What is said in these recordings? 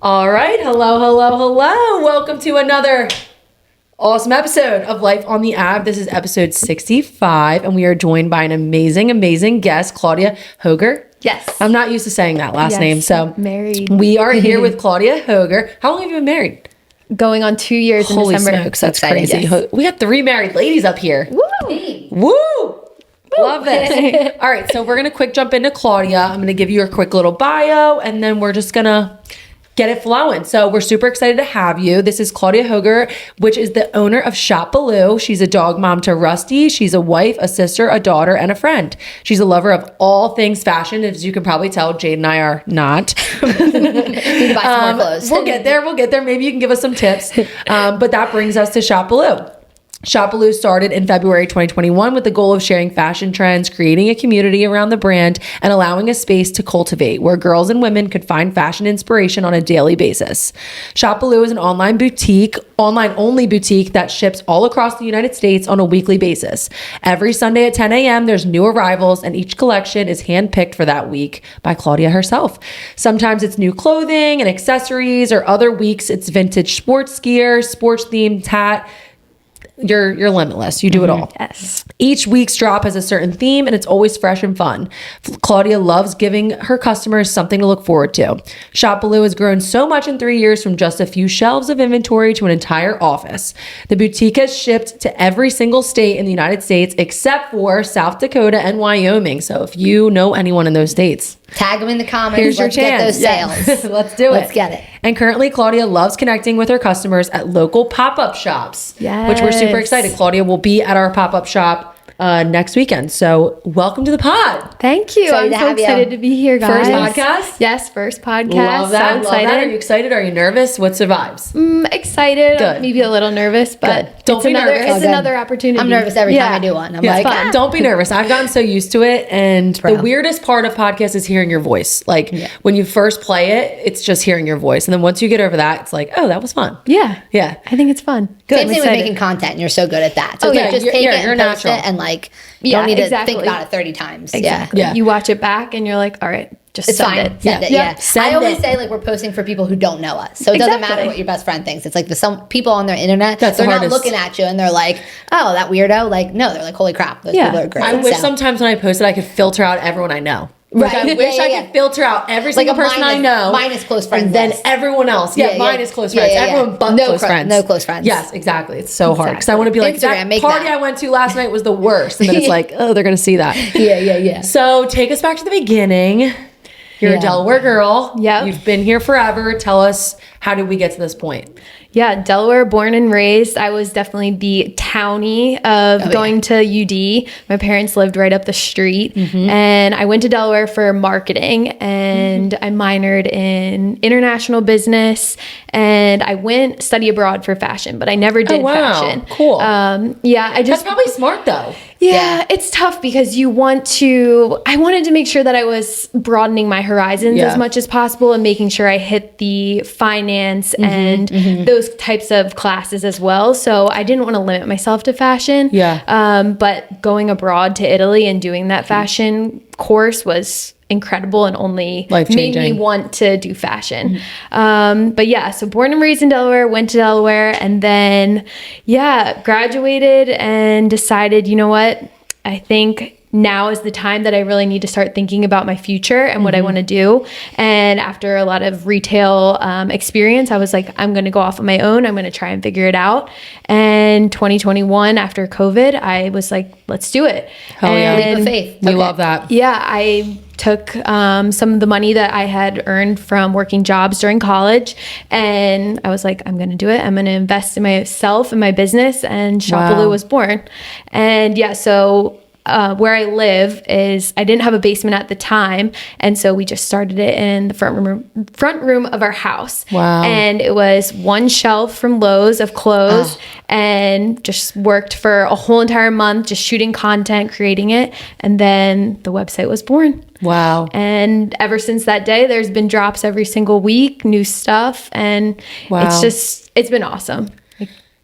All right. Hello. Welcome to another awesome episode of Life on the Ab. This is episode 65, and we are joined by an amazing guest, Claudia Hoeger. Yes. I'm not used to saying that last name, so married. We are here with Claudia Hoeger. How long have you been married? Going on 2 years in Holy December. smokes, that's Excited, crazy. yes. We got 3 married ladies up here. Woo! Love this. All right, so we're going to quick jump into Claudia. I'm going to give you a quick little bio, and then we're just going to get it flowing. So we're super excited to have you. This is Claudia Hoeger, which is the owner of Shop Ballou. She's a dog mom to Rusty. She's a wife, a sister, a daughter, and a friend. She's a lover of all things fashion. As you can probably tell, Jade and I are not. Need to buy some more clothes. We'll get there. Maybe you can give us some tips. But that brings us to Shop Ballou. Shop Ballou started in February 2021 with the goal of sharing fashion trends, creating a community around the brand, and allowing a space to cultivate where girls and women could find fashion inspiration on a daily basis. Shop Ballou is an online only boutique that ships all across the United States on a weekly basis. Every Sunday at 10 a.m., there's new arrivals, and each collection is handpicked for that week by Claudia herself. Sometimes it's new clothing and accessories, or other weeks it's vintage sports gear, sports themed hat. You're limitless. You do it all. Yes. Each week's drop has a certain theme, and it's always fresh and fun. Claudia loves giving her customers something to look forward to. Shop Ballou has grown so much in 3 years, from just a few shelves of inventory to an entire office. The boutique has shipped to every single state in the United States except for South Dakota and Wyoming. So if you know anyone in those states, tag them in the comments. Here's your Let's get chance. those sales. Let's do it. Let's get it. And currently, Claudia loves connecting with her customers at local pop-up shops, Yes. which we're super excited. Claudia will be at our pop-up shop next weekend. So welcome to the pod. Thank you. Excited I'm to so have you. excited to be here, guys. First podcast? Yes, first podcast. Love that. So Love excited. that. Are you excited? Are you nervous? What's the vibes? Excited. Good. Maybe a little nervous, but Good. Don't it's be another, nervous. It's Oh, good. another opportunity. I'm nervous every time I do one. I'm Yeah, like, it's fun. Don't be nervous. I've gotten so used to it. And the weirdest part of podcasts is hearing your voice. Like when you first play it, it's just hearing your voice. And then once you get over that, it's like, oh, that was fun. Yeah. Yeah. I think it's fun. Good. Same thing with excited. making content, and you're so good at that. So Oh, it's yeah, like, just you're- take yeah, it you're and post natural. it, and like you Yeah, don't need to exactly. think about it 30 times. Exactly. Yeah. You watch it back and you're like, all right, just It's send fine. it. Send it. Yeah. Yeah. Send I always it. say, like, we're posting for people who don't know us. So it doesn't matter Exactly. what your best friend thinks. It's like some people on their internet, That's they're the not hardest. looking at you and they're like, oh, that weirdo. Like, no, they're like, holy crap, those Yeah. people are great. I wish So- sometimes when I post it, I could filter out everyone I know. Like, Right. I wish Yeah, I yeah, could filter out every Like single a person I know. minus close friends And then list. everyone else. Yeah, mine is close Yeah, friends. yeah, yeah. Everyone but No close friends. no close friends. Yes, exactly. It's so hard. Because I want to be like, Instagram, that make party that. I went to last night was the worst. And then it's like, oh, they're going to see that. Yeah. So take us back to the beginning. You're a Yeah. Delaware girl. Yep. You've been here forever. Tell us, how did we get to this point? Yeah, Delaware, born and raised. I was definitely the townie of going to UD. My parents lived right up the street. And I went to Delaware for marketing, and I minored in international business. And I went study abroad for fashion, but I never did fashion. Cool. Yeah, I That's just probably smart, though. Yeah, it's tough because I wanted to make sure that I was broadening my horizons Yeah. as much as possible and making sure I hit the finance and those types of classes as well. So I didn't want to limit myself to fashion. Yeah. But going abroad to Italy and doing that fashion course was incredible and only made Life-changing. me want to do fashion. But yeah, so born and raised in Delaware, went to Delaware, and then graduated and decided, you know what, I think now is the time that I really need to start thinking about my future and what I want to do. And after a lot of retail experience, I was like, I'm going to go off on my own. I'm going to try and figure it out. And 2021, after COVID, I was like, let's do it. Hell yeah. Leap of faith. We Okay. love that. Yeah, I took some of the money that I had earned from working jobs during college, and I was like, I'm going to do it. I'm going to invest in myself and my business, and Shop Wow. Ballou was born. And yeah, so where I live is I didn't have a basement at the time, and so we just started it in the front room of our house. Wow. And it was one shelf from Lowe's of clothes, and just worked for a whole entire month just shooting content, creating it, and then the website was born. Wow. And ever since that day, there's been drops every single week, new stuff, and Wow. it's been awesome.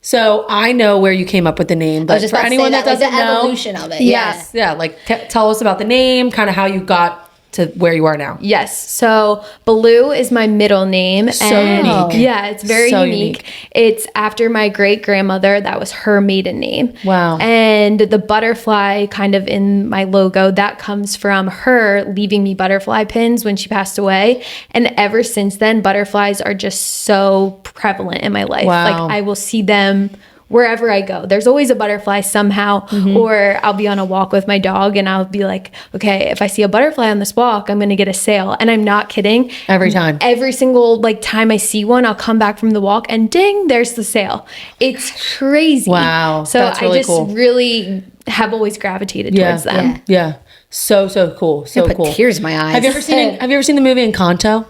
So I know where you came up with the name, I was but just for about to say anyone that like doesn't the know, evolution of it. Yes. yeah, like tell us about the name, kind of how you got to where you are now? Yes. So Ballou is my middle name. So and unique. Yeah, it's very So unique. It's after my great grandmother. That was her maiden name. Wow. And the butterfly kind of in my logo, that comes from her leaving me butterfly pins when she passed away. And ever since then, butterflies are just so prevalent in my life. Wow. Like I will see them wherever I go. There's always a butterfly somehow, or I'll be on a walk with my dog and I'll be like, okay, if I see a butterfly on this walk, I'm going to get a sale. And I'm not kidding. Every time. Every single time I see one, I'll come back from the walk and ding, there's the sale. It's crazy. Wow, So that's really I just cool. really have always gravitated towards them. Yeah. So cool. So Put cool. tears in my eyes. Have you ever seen the movie Encanto?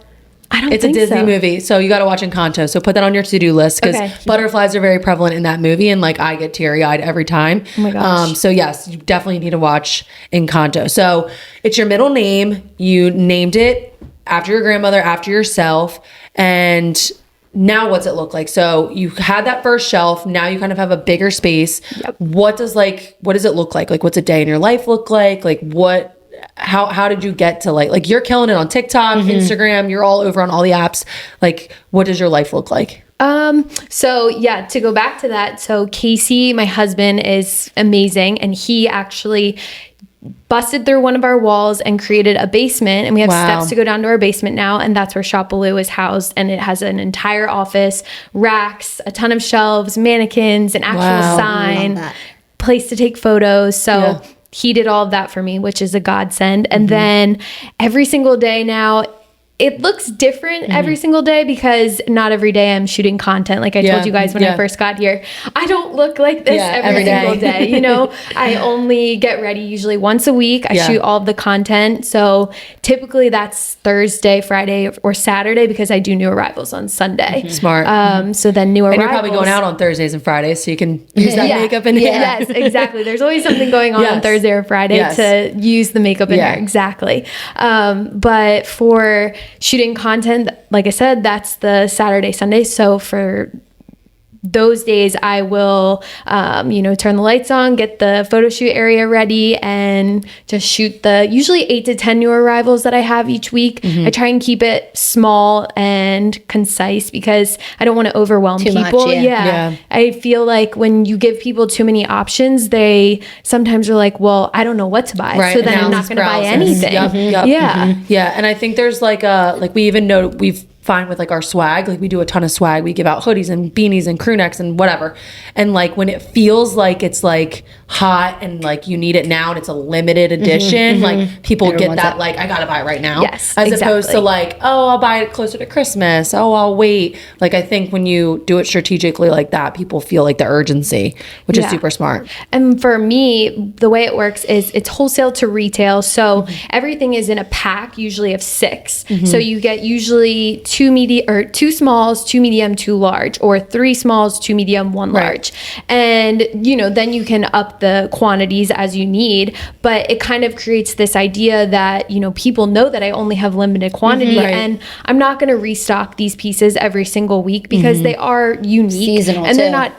I don't It's think a Disney so. movie, so you got to watch Encanto. So put that on your to-do list because Okay. butterflies are very prevalent in that movie, and I get teary-eyed every time. Oh my gosh. So yes, you definitely need to watch Encanto. So it's your middle name. You named it after your grandmother, after yourself, and now what's it look like? So you had that first shelf. Now you kind of have a bigger space. Yep. What does it look like? What's a day in your life look like? How did you get to you're killing it on TikTok, Instagram, you're all over on all the apps. What does your life look like? So yeah, to go back to that. So Casey, my husband, is amazing. And he actually busted through one of our walls and created a basement. And we have Wow. steps to go down to our basement now. And that's where Shop Ballou is housed. And it has an entire office, racks, a ton of shelves, mannequins, an actual Wow. sign, Love that. place to take photos. So Yeah. he did all of that for me, which is a godsend. And then every single day now, it looks different every single day because not every day I'm shooting content. Like I Yeah, told you guys when yeah. I first got here, I don't look like this Yeah, every every day. single day. You know, I only get ready usually once a week. I Yeah. shoot all of the content. So typically that's Thursday, Friday, or Saturday because I do new arrivals on Sunday. Smart. So then new arrivals. And you're probably going out on Thursdays and Fridays, so you can use that Yeah. makeup in here. Yes, exactly. There's always something going on Yes. Thursday or Friday Yes. to use the makeup in Yeah. there. Exactly. But for shooting content, like I said, that's the Saturday, Sunday. So for those days I will, turn the lights on, get the photo shoot area ready, and just shoot the usually 8 to 10 new arrivals that I have each week. Mm-hmm. I try and keep it small and concise because I don't want to overwhelm Too much, people. yeah. Yeah. I feel like when you give people too many options, they sometimes are like, well, I don't know what to buy. Right, So then I'm analysis not going to buy paralysis. anything. Yep. Yeah. Yeah, and I think there's we even know we've find with our swag, we do a ton of swag. We give out hoodies and beanies and crew necks and whatever. And when it feels like it's hot and you need it now and it's a limited edition, people Everyone get that wants I gotta buy it right now. Yes, as opposed to exactly. oh, I'll buy it closer to Christmas. Oh, I'll wait. I think when you do it strategically like that, people feel the urgency, which is Yeah. super smart. And for me, the way it works is it's wholesale to retail. So everything is in a pack, usually of 6. So you get usually 2 smalls, 2 medium, 2 large, or 3 smalls, 2 medium, 1 Right. large. And, then you can up the quantities as you need. But it kind of creates this idea that, people know that I only have limited quantity Right. and I'm not going to restock these pieces every single week because they are unique. Seasonal, and they're too. not,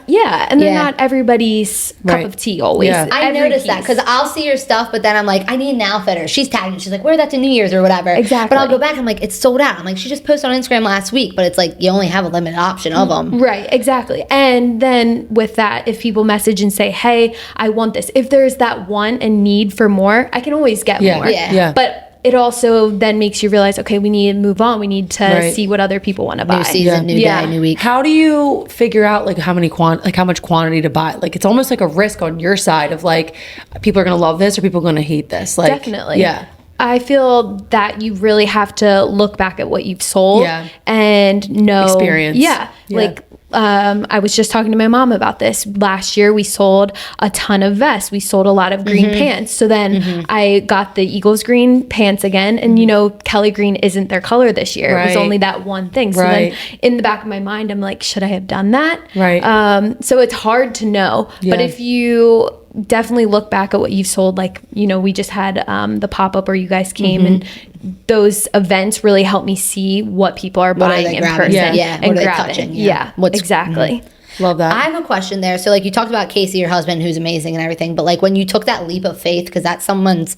and they're Yeah. not everybody's Right. cup of tea always. Yeah. I Every noticed that piece. because I'll see your stuff, but then I'm like, I need an outfitter. She's tagging. She's like, wear that to New Year's or whatever. Exactly. But I'll go back. I'm like, it's sold out. I'm like, she just posted on Instagram last week, but it's you only have a limited option of them. Right, exactly. And then with that, if people message and say, hey, I want this, if there's that want and need for more, I can always get Yeah. more. Yeah. But it also then makes you realize, okay, we need to move on. We need to Right. see what other people want to buy. New season, new Yeah. day, new week. How do you figure out how much quantity to buy? It's almost like a risk on your side of people are gonna love this or people are gonna hate this. Definitely. Yeah. I feel that you really have to look back at what you've sold Yeah. and know Experience. Yeah. Yeah. I was just talking to my mom about this. Last year, we sold a ton of vests. We sold a lot of green pants. So then I got the Eagles green pants again. And, Kelly green isn't their color this year. It Right. was only that one thing. So Right. then in the back of my mind, I'm like, should I have done that? Right. So it's hard to know. But Yeah. if you definitely look back at what you've sold, we just had the pop-up where you guys came and those events really help me see what people are What are buying they in grabbing? person Yeah. and What are they grabbing. touching? Yeah, Yeah. What's- exactly. Love that. I have a question there. So, you talked about Casey, your husband, who's amazing and everything, but when you took that leap of faith, because that's someone's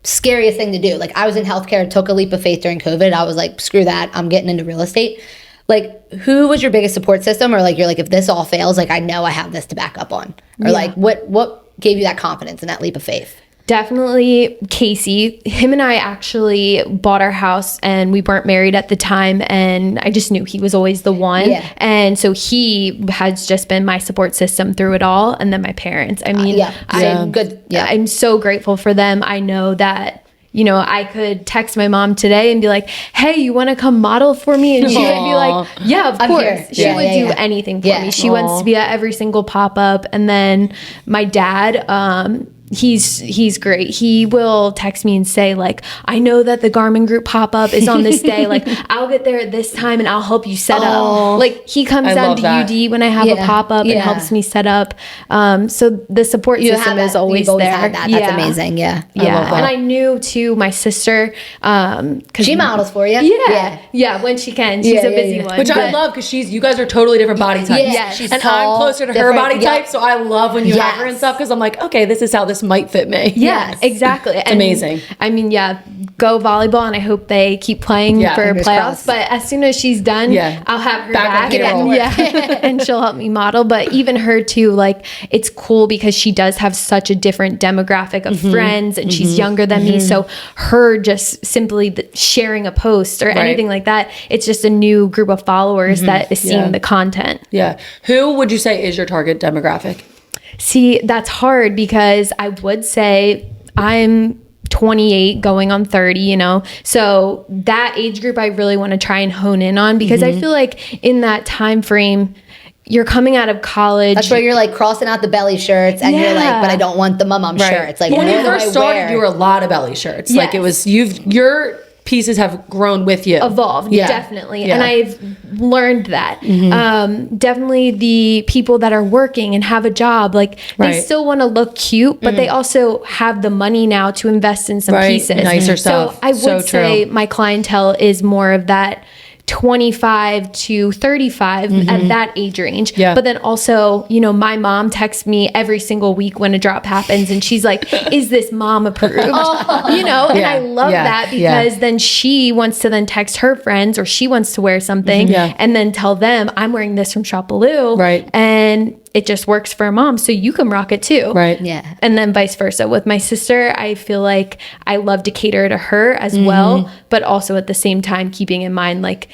scariest thing to do. Like, I was in healthcare, took a leap of faith during COVID. I was like, screw that, I'm getting into real estate. Like, who was your biggest support system? Or like, you're like, if this all fails, like, I know I have this to back up on. Or like, what gave you that confidence and that leap of faith? Definitely Casey. Him and I actually bought our house and we weren't married at the time, and I just knew he was always the one. Yeah. And so he has just been my support system through it all. And then my parents. I mean, I'm so grateful for them. I know that, you know, I could text my mom today and be like, hey, you want to come model for me? And she would be like, yeah, of course. Here. She would do anything for me. She wants to be at every single pop-up. And then my dad, he's great. He will text me and say, like, I know that the Garmin group pop-up is on this day. Like, I'll get there at this time and I'll help you set up. Like, he comes down to UD when I have a pop-up and helps me set up. So the support system is always there. Had that. That's amazing. Yeah. And I knew too, my sister, cause she models for you. Yeah. When she can, she's a busy one. Which I love, because you guys are totally different body types. Yeah, she's and tall, I'm closer to her body type, so I love when you have her and stuff, because I'm like, okay, this is how this might fit me. Yes, exactly. It's amazing. I mean, go volleyball, and I hope they keep playing for playoffs. Crossed. But as soon as she's done, I'll have her back. And she'll help me model. But even her too, like, it's cool because she does have such a different demographic of friends, and she's younger than me. So her just simply sharing a post or anything like that, it's just a new group of followers that is seeing the content. Yeah. Who would you say is your target demographic? See, that's hard, because I would say I'm 28 going on 30, you know, so that age group I really want to try and hone in on, because I feel like in that time frame, you're coming out of college. That's where you're like crossing out the belly shirts, and you're like, but I don't want the mum shirts. Like, when you first started, you were a lot of belly shirts. Like, it was your pieces have grown with you, evolved, definitely. And I've learned that. Definitely the people that are working and have a job, like, they still want to look cute, but they also have the money now to invest in some pieces, nicer stuff. So I would say my clientele is more of that 25 to 35 at that age range. But then also, you know, my mom texts me every single week when a drop happens, and she's like, is this mom approved? You know, and I love that, because then she wants to then text her friends, or she wants to wear something and then tell them, I'm wearing this from Shop Ballou. And it just works for a mom, so you can rock it too. And then vice versa. With my sister, I feel like I love to cater to her as well, but also at the same time keeping in mind, like,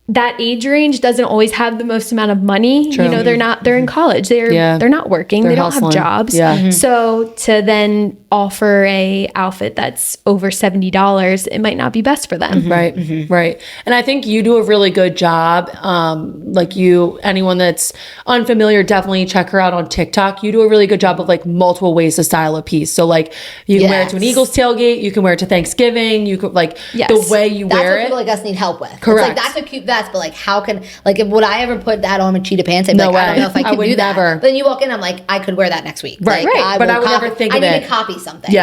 that age range doesn't always have the most amount of money. You know, they're in college. They're not working. They don't have jobs. So to then offer a outfit that's over $70, it might not be best for them. Right. And I think you do a really good job. Anyone that's unfamiliar, definitely check her out on TikTok. You do a really good job of, like, multiple ways to style a piece. So, like, you can wear it to an Eagles tailgate. You can wear it to Thanksgiving. You could, like, the way you wear it. That's what people like us need help with. Correct. It's like, that's a cute vest, but like, how can, like, would I ever put that on with cheetah pants? I'd be like, I don't know if I could do that. But then you walk in, I'm like, I could wear that next week. But I would never think of it. I need to copy something.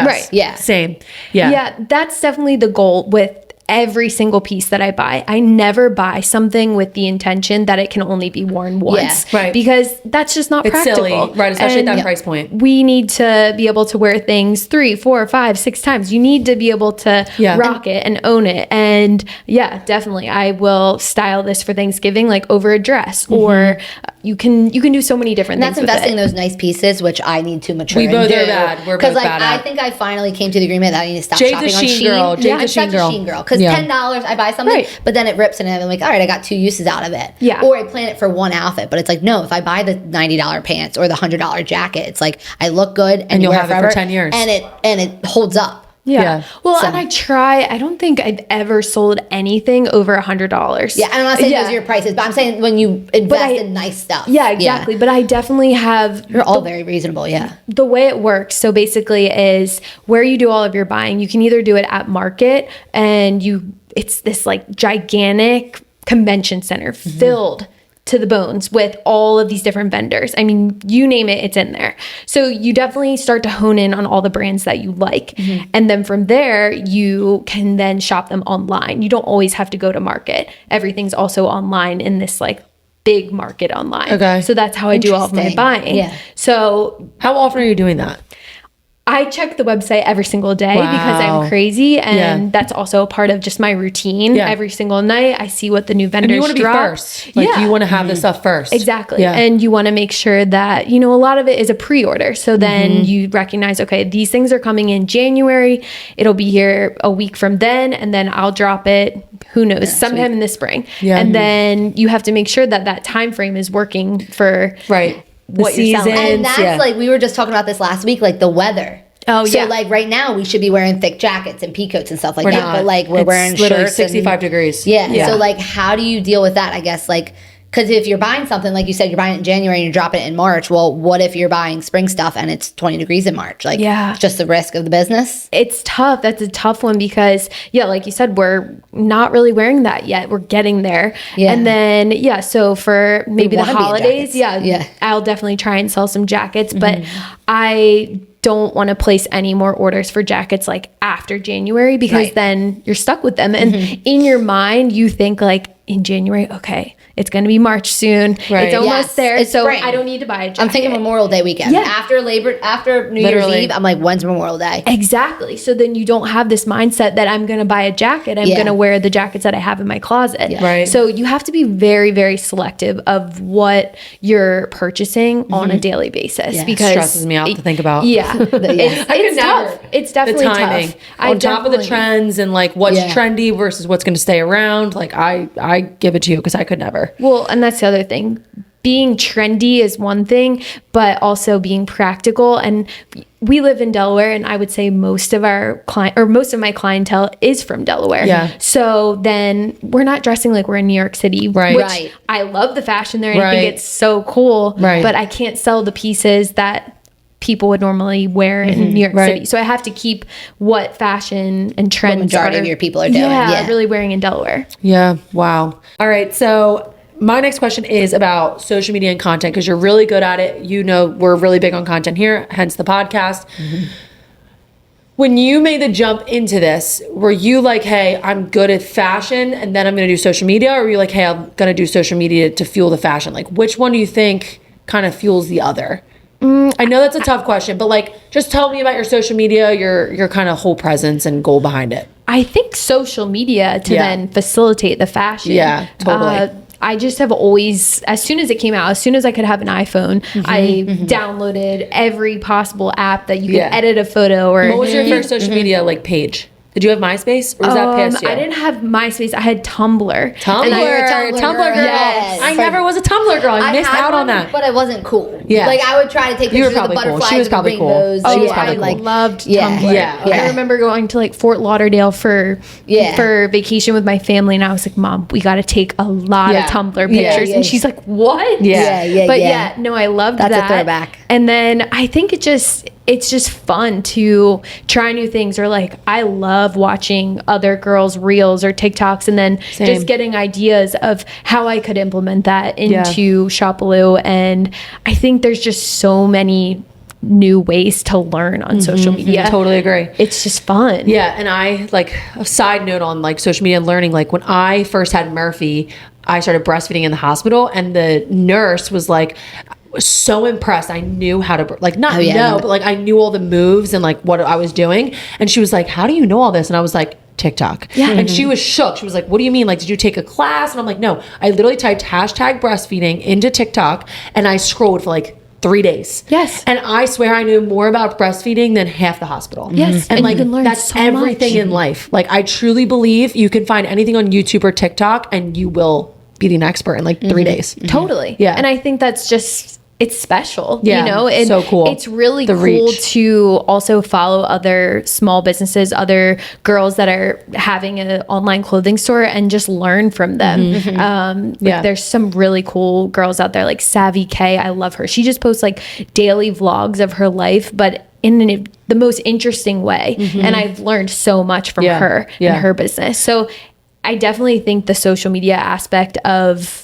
Same. That's definitely the goal with every single piece that I buy. I never buy something with the intention that it can only be worn once. Because that's just not practical. Silly. Right, especially at that price point. We need to be able to wear things 3, 4, 5, 6 times. You need to be able to rock it and own it. And definitely I will style this for Thanksgiving, like over a dress, or you can do so many different things. And that's investing in those nice pieces, which I need to mature. We both are bad. We're both bad at. I think I finally came to the agreement that I need to stop Jade's shopping a on Shein Shein. girl. Jade's a Shein girl. Because $10, I buy something, but then it rips, and I'm like, all right, I got 2 uses out of it. Or I plan it for one outfit, but it's like, no, if I buy the $90 pants or the $100 jacket, it's like, I look good, and you'll wear have it for 10 years, and it holds up. Well, and I don't think I've ever sold anything over $100. And I'm not saying those are your prices, but I'm saying when you invest in nice stuff. Exactly. But I definitely have. You're all very reasonable. The way it works, so basically, is where you do all of your buying. You can either do it at market, and it's this like gigantic convention center filled to the bones with all of these different vendors. I mean, you name it, it's in there. So you definitely start to hone in on all the brands that you like. And then from there, you can then shop them online. You don't always have to go to market. Everything's also online in this like big market online. So that's how I do all of my buying. So how often are you doing that? I check the website every single day because Wow. I'm crazy, and that's also a part of just my routine. Yeah. Every single night, I see what the new vendors You want to be drop. first. Like you want to have this stuff first. Exactly. Yeah. And you want to make sure that, a lot of it is a pre-order. So then you recognize, okay, these things are coming in January. It'll be here a week from then. And then I'll drop it, who knows, sometime in the spring. Yeah. And then you have to make sure that that time frame is working for what you're selling. And that's like, we were just talking about this last week, like the weather. Oh, so yeah. like right now we should be wearing thick jackets and pea coats and stuff like We're that. not. But like we're It's wearing literally shirts 65 degrees. Yeah. So like, how do you deal with that? I guess like, because if you're buying something, like you said, you're buying it in January and you're dropping it in March. Well, what if you're buying spring stuff and it's 20 degrees in March? Like, it's just the risk of the business. It's tough. That's a tough one because, like you said, we're not really wearing that yet. We're getting there. Yeah. And then, so for maybe the wanna be in holidays, jackets. I'll definitely try and sell some jackets. But I don't want to place any more orders for jackets like after January because then you're stuck with them. And in your mind, you think like in January, okay, it's going to be March soon. Right. It's almost Yes, there. it's So spring. I don't need to buy a jacket. I'm thinking Memorial Day weekend. Yeah. After New Year's Eve, I'm like, when's Memorial Day? Exactly. So then you don't have this mindset that I'm going to buy a jacket. I'm going to wear the jackets that I have in my closet. Right. So you have to be very, very selective of what you're purchasing on a daily basis because Stresses me out to think about. Yeah. It's never. tough. It's definitely The timing tough. on top of the trends and like what's Yeah. trendy versus what's going to stay around. Like I give it to you because I could never. Well, and that's the other thing. Being trendy is one thing, but also being practical. And we live in Delaware, and I would say most of my clientele is from Delaware. Yeah. So then we're not dressing like we're in New York City, Right. which Right. I love the fashion there. And I Right. think it's so cool, Right. but I can't sell the pieces that people would normally wear in New York Right. City. So I have to keep what fashion and trends majority of your people are doing. Yeah. really wearing in Delaware. Yeah. Wow. All right. So my next question is about social media and content because you're really good at it. We're really big on content here, hence the podcast. When you made the jump into this, were you like, hey, I'm good at fashion and then I'm going to do social media? Or were you like, hey, I'm going to do social media to fuel the fashion? Like, which one do you think kind of fuels the other? I know that's a tough question, but like, just tell me about your social media, your kind of whole presence and goal behind it. I think social media to then facilitate the fashion. Yeah, totally. I just have always, as soon as it came out, as soon as I could have an iPhone, I downloaded every possible app that you could edit a photo or. What was your first social media like page? Did you have MySpace or was that past you? I didn't have MySpace. I had Tumblr. Tumblr, And you're a Tumblr Tumblr girl. girl. Yes. I never was a Tumblr girl. I missed had out on one, that. but I wasn't cool. Yeah. Like I would try to take You were pictures of the probably cool. butterflies. She was and probably cool. rainbows. She was Yeah, probably like, cool. Loved Yeah. Tumblr. Yeah. I remember going to like Fort Lauderdale for vacation with my family, and I was like, "Mom, we got to take a lot of Tumblr pictures." Yeah. And she's like, "What?" Yeah. But no, I loved That's that. a throwback. And then I think it's just fun to try new things, or like I love watching other girls' reels or TikToks, and then just getting ideas of how I could implement that into Shop Ballou. And I think there's just so many new ways to learn on social media. Totally agree. It's just fun. Yeah, and I like a side note on like social media and learning. Like when I first had Murphy, I started breastfeeding in the hospital, and the nurse was like so impressed. I knew how to but like I knew all the moves and like what I was doing. And she was like, "How do you know all this?" And I was like, TikTok. Yeah. And she was shook. She was like, "What do you mean? Like, did you take a class?" And I'm like, "No, I literally typed hashtag breastfeeding into TikTok and I scrolled for like 3 days." Yes. And I swear I knew more about breastfeeding than half the hospital. Yes. And like you can learn that's so everything much. in life. Like I truly believe you can find anything on YouTube or TikTok and you will be an expert in like 3 days. Totally. Yeah. And I think that's just, it's special. Yeah, You know, and so cool. It's really The cool reach. to also follow other small businesses, other girls that are having an online clothing store, and just learn from them. There's some really cool girls out there like Savvy K. I love her. She just posts like daily vlogs of her life, but in the most interesting way. And I've learned so much from her and her business. So I definitely think the social media aspect of,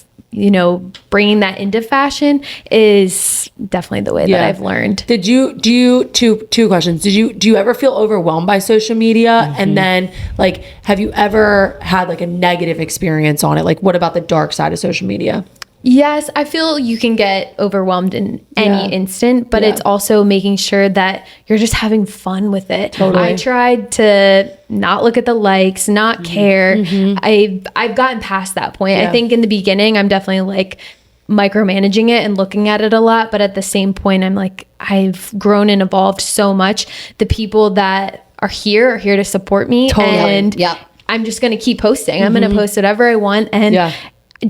bringing that into fashion is definitely the way that I've learned. Did you two questions? Do you ever feel overwhelmed by social media? And then like, have you ever had like a negative experience on it? Like what about the dark side of social media? Yes, I feel you can get overwhelmed in any instant, but it's also making sure that you're just having fun with it. Totally. I tried to not look at the likes, not care. I've gotten past that point. I think in the beginning, I'm definitely like micromanaging it and looking at it a lot, but at the same point, I'm like, I've grown and evolved so much. The people that are here to support me, and I'm just going to keep posting. I'm going to post whatever I want, and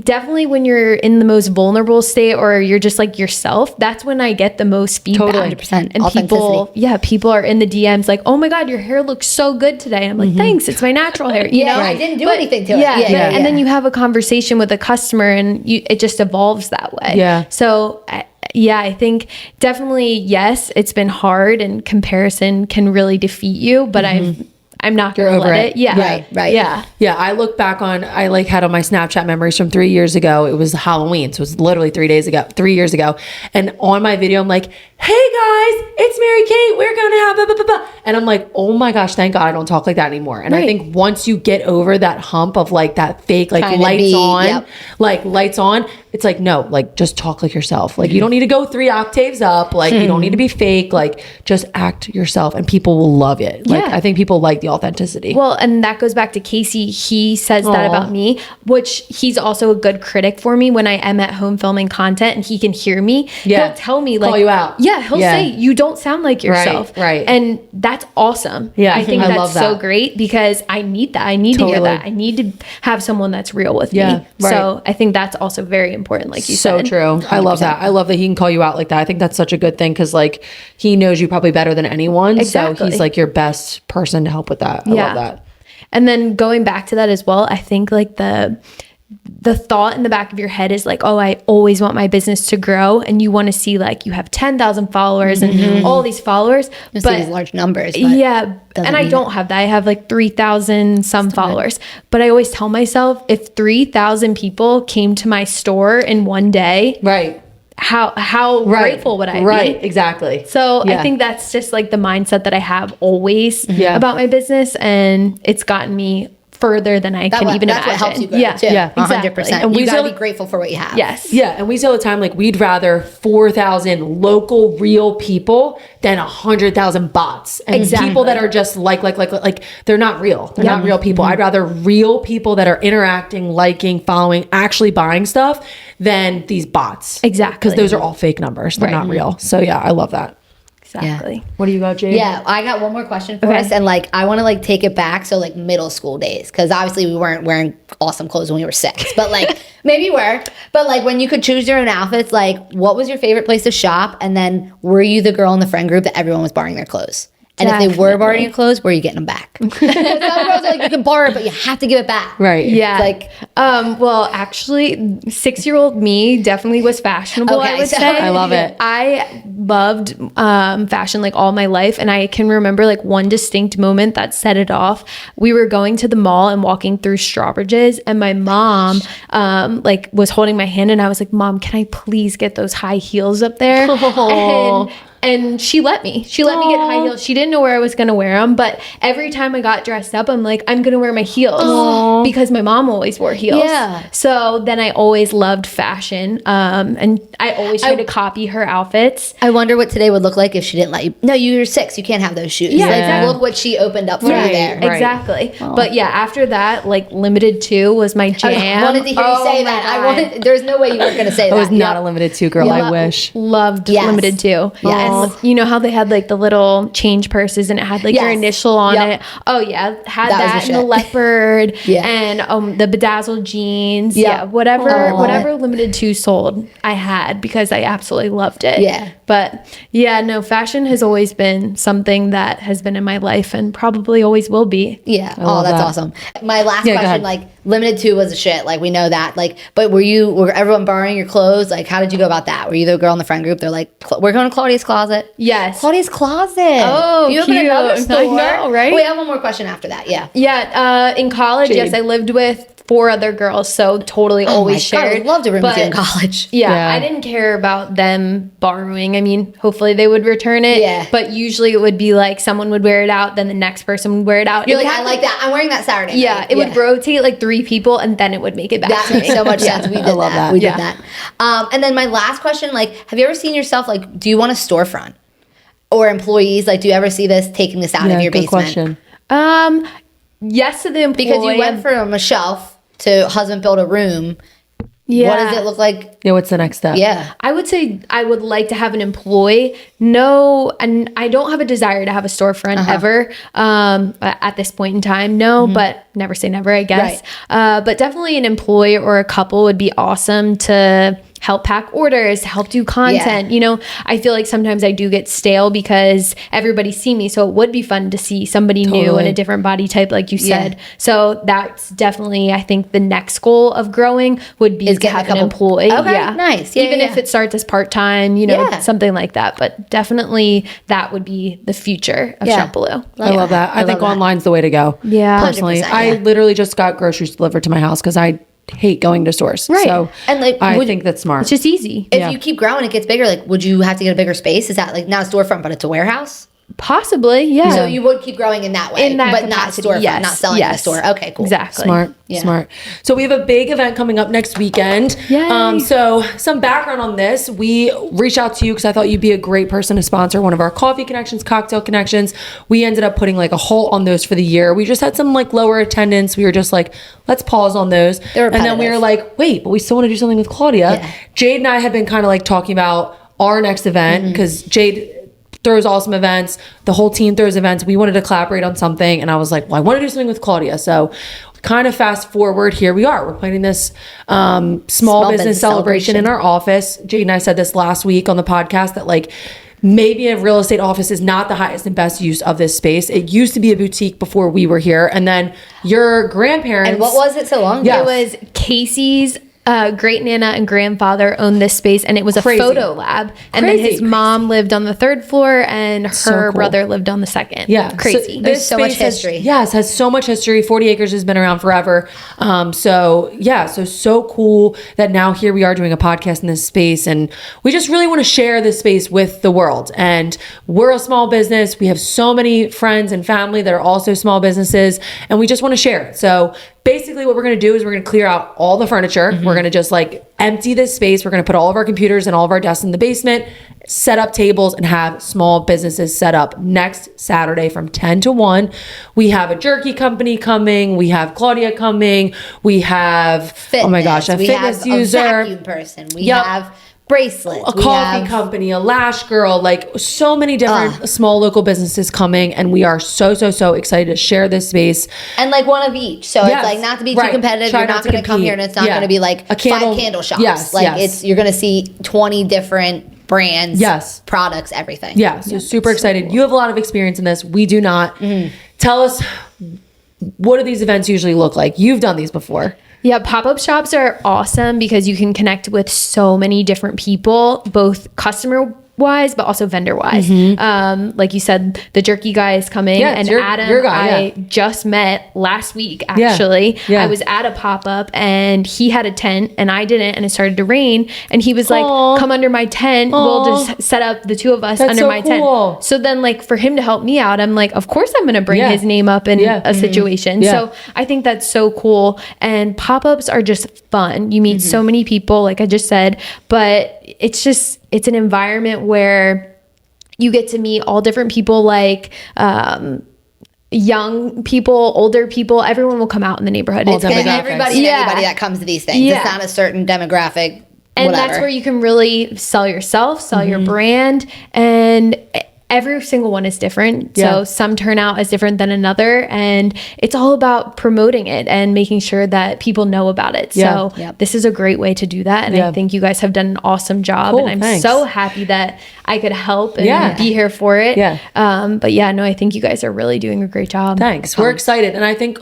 definitely when you're in the most vulnerable state or you're just like yourself, that's when I get the most feedback. 100%. And people are in the DMs like, oh my God, your hair looks so good today. I'm like, thanks, it's my natural hair. You know, I didn't do anything to it. And then you have a conversation with a customer and it just evolves that way. Yeah. So I think definitely, yes, it's been hard and comparison can really defeat you, but I'm not going to let it. Yeah. Right. Yeah. Yeah. I look back on, I like had on my Snapchat memories from 3 years ago. It was Halloween. So it was literally 3 years ago. And on my video, I'm like, hey guys, it's Mary Kate. We're going to have blah, blah, blah, blah. And I'm like, oh my gosh, thank God I don't talk like that anymore. And I think once you get over that hump of like that fake, like lights on, it's like, no, like just talk like yourself. Like you don't need to go 3 octaves up. Like you don't need to be fake. Like just act yourself and people will love it. Like I think people like the authenticity. Well, and that goes back to Casey. He says that about me, which he's also a good critic for me when I am at home filming content and he can hear me. He'll tell me like, call you out. Yeah, he'll say you don't sound like yourself. Right. And that's awesome. Yeah, I think I that's love so that. great because I need that. I need to hear that. I need to have someone that's real with me. So I think that's also very important, like you said. So true. 100%. I love that. I love that he can call you out like that. I think that's such a good thing because like he knows you probably better than anyone. Exactly. So he's like your best person to help with that. I love that. And then going back to that as well, I think like the thought in the back of your head is like, oh, I always want my business to grow. And you want to see like you have 10,000 followers and all these followers. But these large numbers. And I don't have that. I have like 3,000 some followers. But I always tell myself if 3,000 people came to my store in one day. Right. How grateful would I be? Right, exactly. So I think that's just like the mindset that I have always about my business. And it's gotten me further than I can even imagine. That's what helps you grow too. Yeah, 100%. And you gotta be grateful for what you have. Yes. Yeah, and we say all the time, like we'd rather 4,000 local real people than 100,000 bots and people that are just like they're not real. They're not real people. I'd rather real people that are interacting, liking, following, actually buying stuff than these bots. Exactly. Because those are all fake numbers. They're not real. So yeah, I love that. Exactly. Yeah. What do you got, Jade? Yeah, I got one more question for us, and like I want to like take it back, so like middle school days, because obviously we weren't wearing awesome clothes when we were 6, but like maybe we were, but like when you could choose your own outfits, like what was your favorite place to shop, and then were you the girl in the friend group that everyone was borrowing their clothes? And if they were borrowing your clothes, were you getting them back? Some girls are like, you can borrow it, but you have to give it back. Right. Yeah. It's like, well, actually, 6-year-old me definitely was fashionable, I would say. I love it. I loved fashion like all my life. And I can remember like one distinct moment that set it off. We were going to the mall and walking through Strawbridge's, and my mom like was holding my hand, and I was like, Mom, can I please get those high heels up there? And she let me get high heels. She didn't know where I was going to wear them, but every time I got dressed up, I'm like, I'm going to wear my heels because my mom always wore heels. Yeah. So then I always loved fashion. And I always tried to copy her outfits. I wonder what today would look like if she didn't let you. No, you're 6. You can't have those shoes. Yeah, like, exactly. Look what she opened up for you there. Right. Exactly. But yeah, after that, like Limited 2 was my jam. I wanted to hear you say that. There's no way you weren't going to say that. I was not a Limited 2 girl. I wish. Loved Limited 2. Yes. And you know how they had like the little change purses and it had like your initial on it. Oh yeah, had that and the leopard and the bedazzled jeans. Yeah, whatever Limited 2 sold, I had because I absolutely loved it. Yeah. But yeah, no, fashion has always been something that has been in my life and probably always will be. Yeah. Oh, that's awesome. My last question, like Limited 2 was a shit. Like we know that. Like, but were everyone borrowing your clothes? Like, how did you go about that? Were you the girl in the friend group? They're like, we're going to Claudia's closet. Yes. Claudia's closet. Oh, you opened another store. I know, right? Wait, I have one more question after that. Yeah. Yeah. In college, Jade. yes, I lived with 4 other girls, so totally always God, I shared. would love to room with you in But college. yeah, I didn't care about them borrowing. I mean, hopefully they would return it. Yeah. But usually it would be like someone would wear it out, then the next person would wear it out. You're It like, would I have like to- that. I'm wearing that Saturday Yeah, night. it would rotate like 3 people, and then it would make it back That to me. makes so much sense. We did love that. We did Yeah. that. And then my last question, like, have you ever seen yourself, like, do you want a storefront? Or employees, like, do you ever see this, taking this out of your good basement? question. Yes to the employee. Because you went from a shelf to husband build a room. yeah. What does it look like? Yeah, what's the next step? Yeah. I would say I would like to have an employee. No, and I don't have a desire to have a storefront ever at this point in time. No, but never say never, I guess. But definitely an employee or a couple would be awesome to help pack orders, help do content. Yeah. You know, I feel like sometimes I do get stale because everybody see me. So it would be fun to see somebody new and Totally. a different body type, like you Yeah. said. So that's definitely, I think the next goal of growing would be Is to getting a have an couple- employee. Okay, Yeah. nice. Yeah, Even yeah. if it starts as part-time, you know, Yeah. something like that. But definitely that would be the future of Yeah. Shop Ballou. I love that. I think love that. online's the way to go. Yeah. Personally, 100%, I yeah. literally just got groceries delivered to my house because I hate going to stores. Right. So And, like, I would- think that's smart. It's just easy. If you keep growing, it gets bigger. Like, would you have to get a bigger space? Is that like not a storefront, but it's a warehouse? Possibly, yeah. So you would keep growing in that way, In that but capacity, not storefront, yes, not selling in a yes. store. Okay, cool. Exactly. Smart, Yeah. smart. So we have a big event coming up next weekend. Yay. So some background on this. We reached out to you because I thought you'd be a great person to sponsor one of our coffee connections, cocktail connections. We ended up putting like a halt on those for the year. We just had some like lower attendance. We were just like, let's pause on those. They're And then we were repetitive. like, wait, but we still want to do something with Claudia. Yeah. Jade and I have been kind of like talking about our next event because Jade throws awesome events. The whole team throws events. We wanted to collaborate on something. And I was like, well, I want to do something with Claudia. So kind of fast forward, here we are. We're planning this small business celebration in our office. Jade and I said this last week on the podcast that like maybe a real estate office is not the highest and best use of this space. It used to be a boutique before we were here. And then your grandparents. And what was it so long ago? Yeah. It was Casey's great nana and grandfather owned this space, and it was a Crazy. photo lab. And then Crazy. his mom lived on the 3rd floor, and her cool. brother lived on the 2nd. Yeah. Crazy. So There's so much space has- history. Yes, has so much history. 40 Acres has been around forever. So cool that now here we are doing a podcast in this space. And we just really want to share this space with the world. And we're a small business. We have so many friends and family that are also small businesses. And we just want to share it. So basically what we're going to do is we're going to clear out all the furniture. We're going to just like empty this space. We're going to put all of our computers and all of our desks in the basement, set up tables, and have small businesses set up next Saturday from 10 to 1. We have a jerky company coming. We have Claudia coming. We have, Fitness. oh my gosh, a we fitness have user. a vacuum person. We Yep. have bracelets. A we coffee have, company, a lash girl, like so many different small local businesses coming. And we are so excited to share this space. and like one of each. So Yes. it's like not to be Right. too competitive. Try You're not not to going to come compete. here and it's not Yeah. going to be like A candle- 5 candle shops. Yes, like yes. you're going to see 20 different brands, Yes. products, everything. Yeah, so super excited. You have a lot of experience in this. We do not. Tell us, what do these events usually look like? You've done these before. Yeah, pop-up shops are awesome because you can connect with so many different people, both customer wise but also vendor wise. Like you said, the jerky guy is coming, Yeah, it's and your Adam guy, I just met last week actually. Yeah. I was at a pop-up and he had a tent and I didn't, and it started to rain, and he was Aw. like, come under my tent. Aw. We'll just set up the two of us That's under so my cool. tent. So then like for him to help me out, I'm like, of course I'm gonna bring Yeah. his name up in Yeah. a situation. Yeah. So I think that's so cool. And pop-ups are just fun. You meet so many people, like I just said, but it's an environment where you get to meet all different people, like young people, older people. Everyone will come out in the neighborhood. All It's And demographics. everybody and Yeah. anybody that comes to these things. Yeah. It's not a certain demographic. and whatever. that's where you can really sell yourself, sell your brand, and every single one is different. Yeah. So some turn out as different than another, and it's all about promoting it and making sure that people know about it. Yeah. So Yep. this is a great way to do that, and Yeah. I think you guys have done an awesome job. Cool, and I'm thanks. so happy that I could help and Yeah. be here for it. Yeah. But yeah, no, I think you guys are really doing a great job. Thanks. We're excited. And I think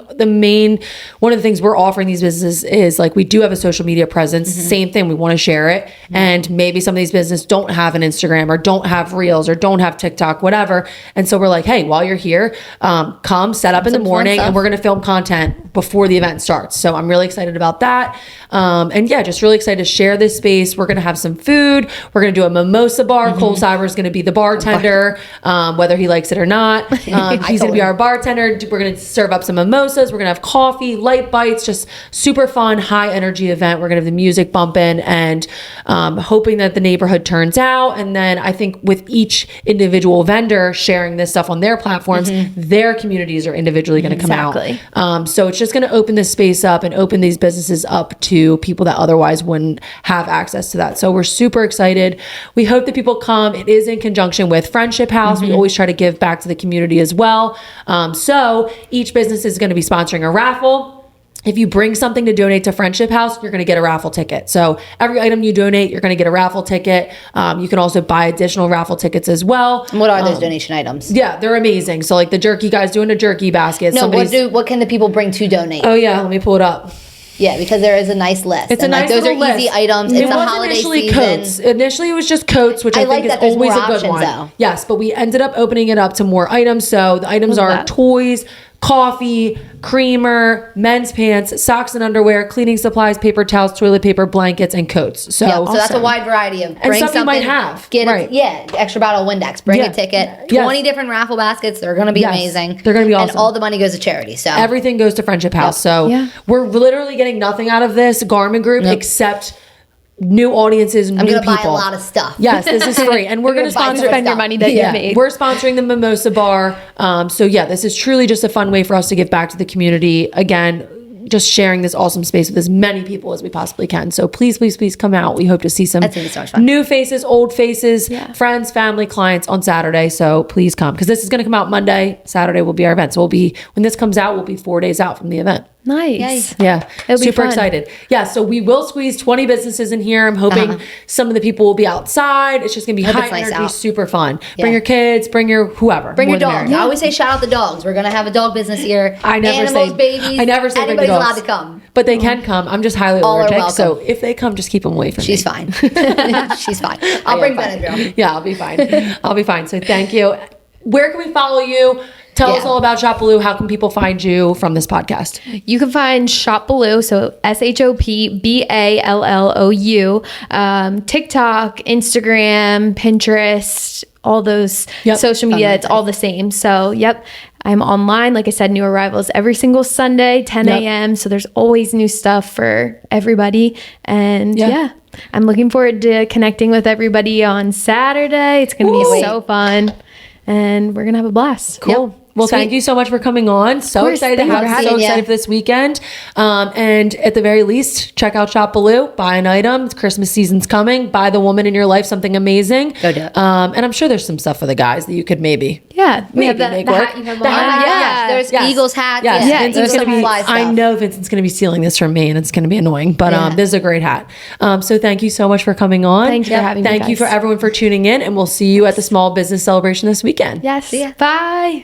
one of the things we're offering these businesses is like, we do have a social media presence. Same thing. We want to share it. And maybe some of these businesses don't have an Instagram or don't have Reels or don't have TikTok. TikTok, whatever. And so we're like, hey, while you're here, come set up in the some fun morning stuff. and we're going to film content before the event starts. So I'm really excited about that. And yeah, just really excited to share this space. We're going to have some food. We're going to do a mimosa bar. Cole Cyber is going to be the bartender, whether he likes it or not. He's going to be our bartender. We're going to serve up some mimosas. We're going to have coffee, light bites, just super fun, high energy event. We're going to have the music bumping and hoping that the neighborhood turns out. And then I think with each individual vendor sharing this stuff on their platforms, their communities are individually going to come out. So it's just going to open this space up and open these businesses up to people that otherwise wouldn't have access to that. So we're super excited. We hope that people come. It is in conjunction with Friendship House. We always try to give back to the community as well. So each business is going to be sponsoring a raffle. If you bring something to donate to Friendship House, you're going to get a raffle ticket. So every item you donate, you're going to get a raffle ticket. You can also buy additional raffle tickets as well. And what are those donation items? Yeah, they're amazing. So like the jerky guys doing a jerky basket. No, what can the people bring to donate? Oh yeah, let me pull it up. Yeah, because there is a nice list. It's a nice those are little list. easy items. It's a holiday initially season. coats. Initially, it was just coats, which I think like is that there's always more a good options, one. though. Yes, but we ended up opening it up to more items. So the items are that. toys, coffee, creamer, men's pants, socks and underwear, cleaning supplies, paper towels, toilet paper, blankets, and coats. So, So that's a wide variety of bring stuff you something, might have. Get Right. extra bottle of Windex, bring Yeah. a ticket, Yes. 20 different raffle baskets. They're going to be Yes. amazing. They're gonna be awesome. And all the money goes to charity. So everything goes to Friendship House. So Yeah. we're literally getting nothing out of this Garmin group except new audiences, I'm new going to buy people. a lot of stuff. Yes, this is free. And we're going to You're gonna buy sponsor more Spend your stuff. money that Yeah, you made. we're sponsoring the Mimosa Bar. So yeah, this is truly just a fun way for us to give back to the community. Again, just sharing this awesome space with as many people as we possibly can. So please, please, please come out. We hope to see some That's gonna be so much fun. new faces, old faces, Yeah. friends, family, clients on Saturday. So please come because this is going to come out Monday. Saturday will be our event. So when this comes out, we'll be 4 days out from the event. Nice. Yeah, It'll be super fun. excited. Yeah, so we will squeeze 20 businesses in here. I'm hoping some of the people will be outside. It's just gonna be Hope high it's nice energy, out. super fun. Yeah. Bring your kids, bring your whoever. Bring More your the dogs. merrier. I always say shout out the dogs. We're gonna have a dog business here. I never Animals, say babies. I never say bring the anybody's dogs. allowed to come. But they can come. I'm just highly All are allergic. So welcome. if they come, just keep them away from She's me. fine. She's fine. I'll bring Benadryl. Yeah, I'll be fine. I'll be fine. So thank you. Where can we follow you? Tell us Yeah. all about Shop Ballou. How can people find you from this podcast? You can find Shop Ballou, so ShopBallou, TikTok, Instagram, Pinterest, all those Yep. social media. It's all the same. So, yep, I'm online. Like I said, new arrivals every single Sunday, 10 Yep. a.m. So there's always new stuff for everybody. And Yeah. yeah, I'm looking forward to connecting with everybody on Saturday. It's going to be so fun. And we're going to have a blast. Cool. Well, thank you so much for coming on. So course. excited to Thank you have for you. So having me. excited for this weekend. And at the very least, check out Shop Ballou. Buy an item. It's Christmas season's coming. Buy the woman in your life something amazing. Go do it. And I'm sure there's some stuff for the guys that you could maybe. Yeah. We have Maybe make the work. hat you have The on. hat, Yeah. yes. There's Eagles hats. Yes. Yeah, Vincent's there's gonna some be. fly stuff. I know Vincent's going to be stealing this from me, and it's going to be annoying. But Yeah. this is a great hat. So thank you so much for coming on. Thank you for having me, Thank you guys. for everyone for tuning in, and we'll see you at the small business celebration this weekend. Yes. See ya. Bye.